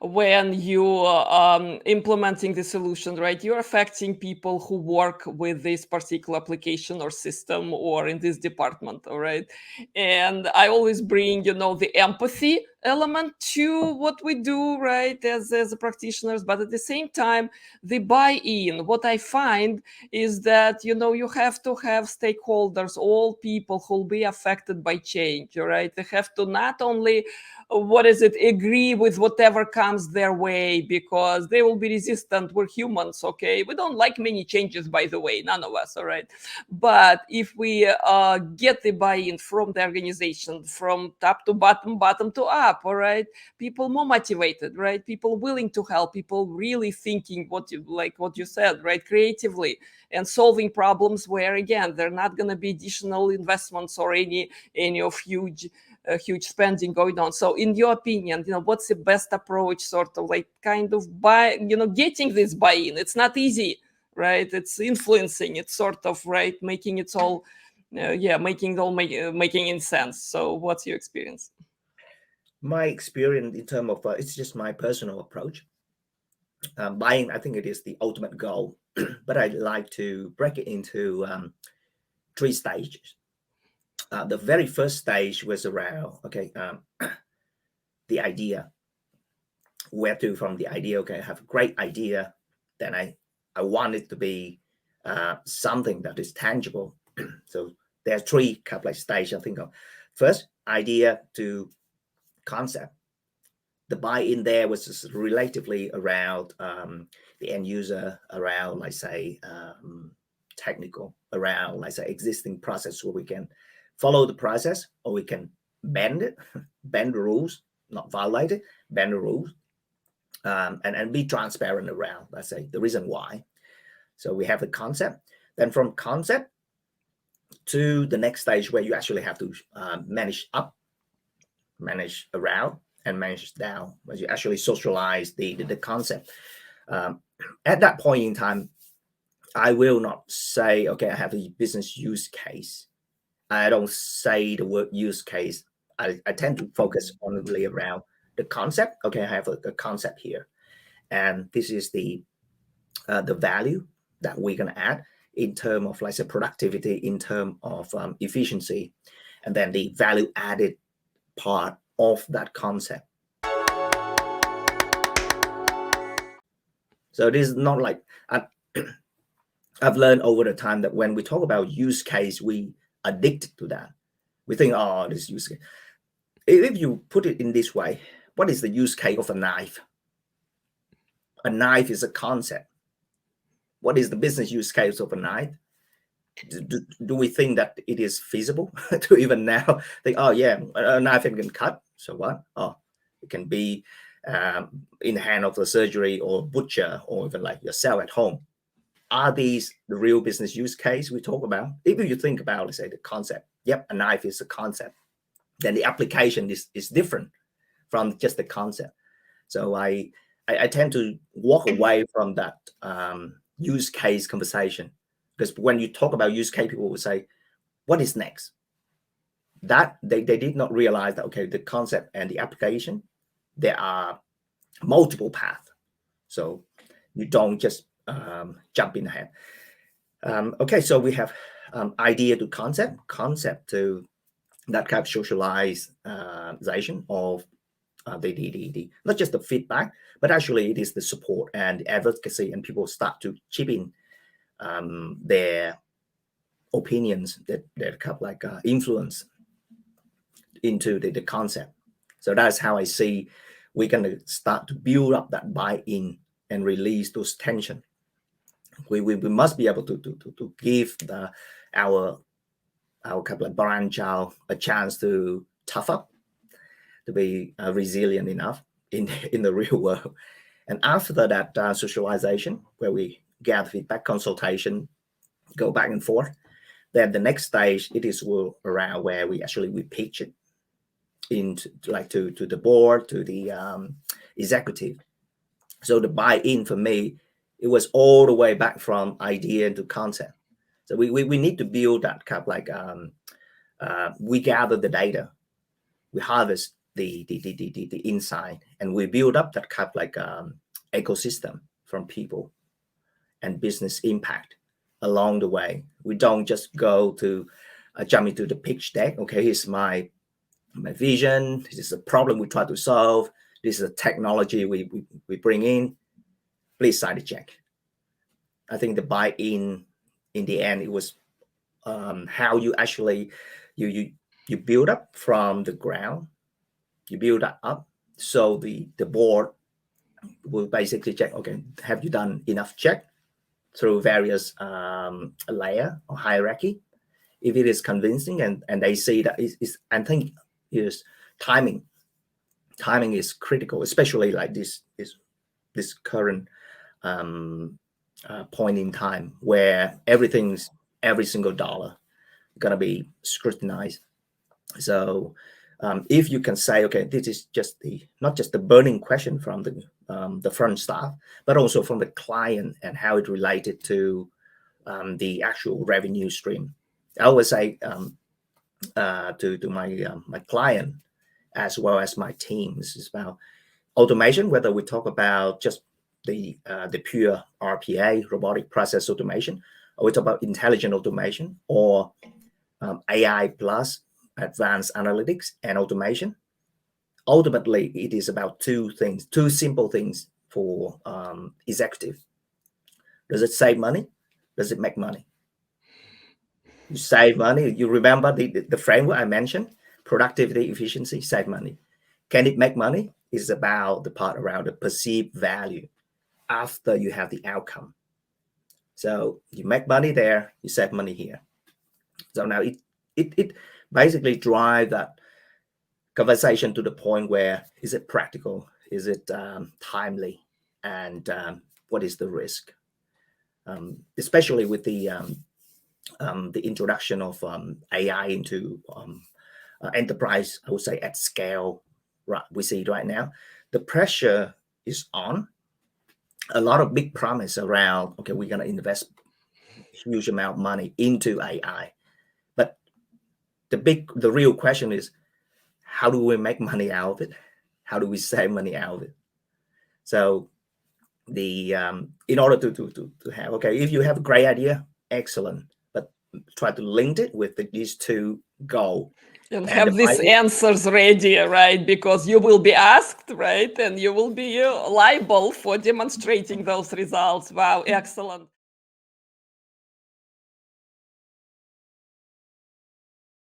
when you implementing the solution, right? You're affecting people who work with this particular application or system or in this department, all right? And I always bring, the empathy element to what we do, right, as practitioners, but at the same time, the buy-in. What I find is that, you have to have stakeholders, all people who will be affected by change, all right? They have to not only agree with whatever comes their way, because they will be resistant. We're humans, okay? We don't like many changes, by the way, none of us, all right? But if we get the buy-in from the organization, from top to bottom, bottom to up, all right, people more motivated, right? People willing to help, people really thinking what you said, right, creatively, and solving problems where, again, there are not going to be additional investments or any of huge spending going on. So in your opinion, what's the best approach, sort of like kind of getting this buy-in? It's not easy, right? It's influencing, it's sort of, right, making it all making sense. So what's your experience? My experience in terms of it's just my personal approach. Buying, I think it is the ultimate goal, but I like to break it into 3 stages. The very first stage was around the idea. Where to from the idea? Okay, I have a great idea, then I want it to be something that is tangible. So there are 3 couple of stages I think of. First, idea to concept. The buy-in there was just relatively around the end user, around, let's say, technical, around, let's say, existing process where we can follow the process, or we can bend it, bend the rules, not violate it, bend the rules, and be transparent around, let's say, the reason why. So we have the concept. Then from concept to the next stage where you actually have to manage up, manage around, and manage down, where you actually socialize the concept. At that point in time, I will not say, okay, I have a business use case. I don't say the word use case. I tend to focus only around the concept. Okay, I have a concept here, and this is the value that we're going to add in terms of, like, say, productivity, in terms of efficiency, and then the value added part of that concept. So this is not like I've learned over the time that when we talk about use case, we addicted to that. We think, oh, this use case. If you put it in this way, what is the use case of a knife? A knife is a concept. What is the business use case of a knife? Do we think that it is feasible to even now think, oh yeah, a knife can cut, so what? Oh, it can be in the hand of the surgery or butcher, or even like yourself at home. Are these the real business use case we talk about? If you think about, let's say, the concept, yep, a knife is a concept, then the application is different from just the concept. So I tend to walk away from that use case conversation, because when you talk about use case, people will say, what is next? That they did not realize that, okay, the concept and the application, there are multiple paths. So you don't just jump in ahead. Okay, so we have idea to concept to that kind of socialization of the not just the feedback, but actually it is the support and the advocacy, and people start to chip in their opinions, that kind of like influence into the concept. So that's how I see we're going to start to build up that buy-in and release those tension. We must be able to give our couple of branch out a chance to tough up, to be resilient enough in the real world. And after that socialization, where we gather feedback, consultation, go back and forth, then the next stage, it is around where we pitch it into, like, to the board, to the executive. So the buy-in for me, it was all the way back from idea to concept. So we need to build that kind of like we gather the data, we harvest the insight, and we build up that kind of like ecosystem from people and business impact along the way. We don't just go to jump into the pitch deck. Okay, here's my vision. This is a problem we try to solve. This is a technology we bring in. Please sign the check. I think the buy-in the end, it was how you actually you build up from the ground. You build that up, so the board will basically check. Okay, have you done enough check through various layer or hierarchy? If it is convincing and they see that is, I think is timing. Timing is critical, especially like this current point in time where every single dollar gonna be scrutinized. So if you can say, okay, this is just not just the burning question from the front staff, but also from the client and how it related to the actual revenue stream. I always say to my client as well as my teams is about automation, whether we talk about just the pure RPA, robotic process automation, or we talk about intelligent automation or AI plus advanced analytics and automation. Ultimately, it is about two simple things for executive. Does it save money? Does it make money? You save money. You remember the framework I mentioned: productivity, efficiency, save money. Can it make money? It's about the part around the perceived value after you have the outcome. So you make money there, you save money here. So now it basically drive that conversation to the point where is it practical, is it timely, and what is the risk? Especially with the introduction of AI into enterprise, I would say at scale, right? We see it right now. The pressure is on. A lot of big promise around. Okay, we're gonna invest huge amount of money into AI, but the real question is, how do we make money out of it? How do we save money out of it? So the in order to have, okay, if you have a great idea, excellent, but try to link it with these two goals. And have these answers ready, right? Because you will be asked, right? And you will be liable for demonstrating those results. Wow, excellent.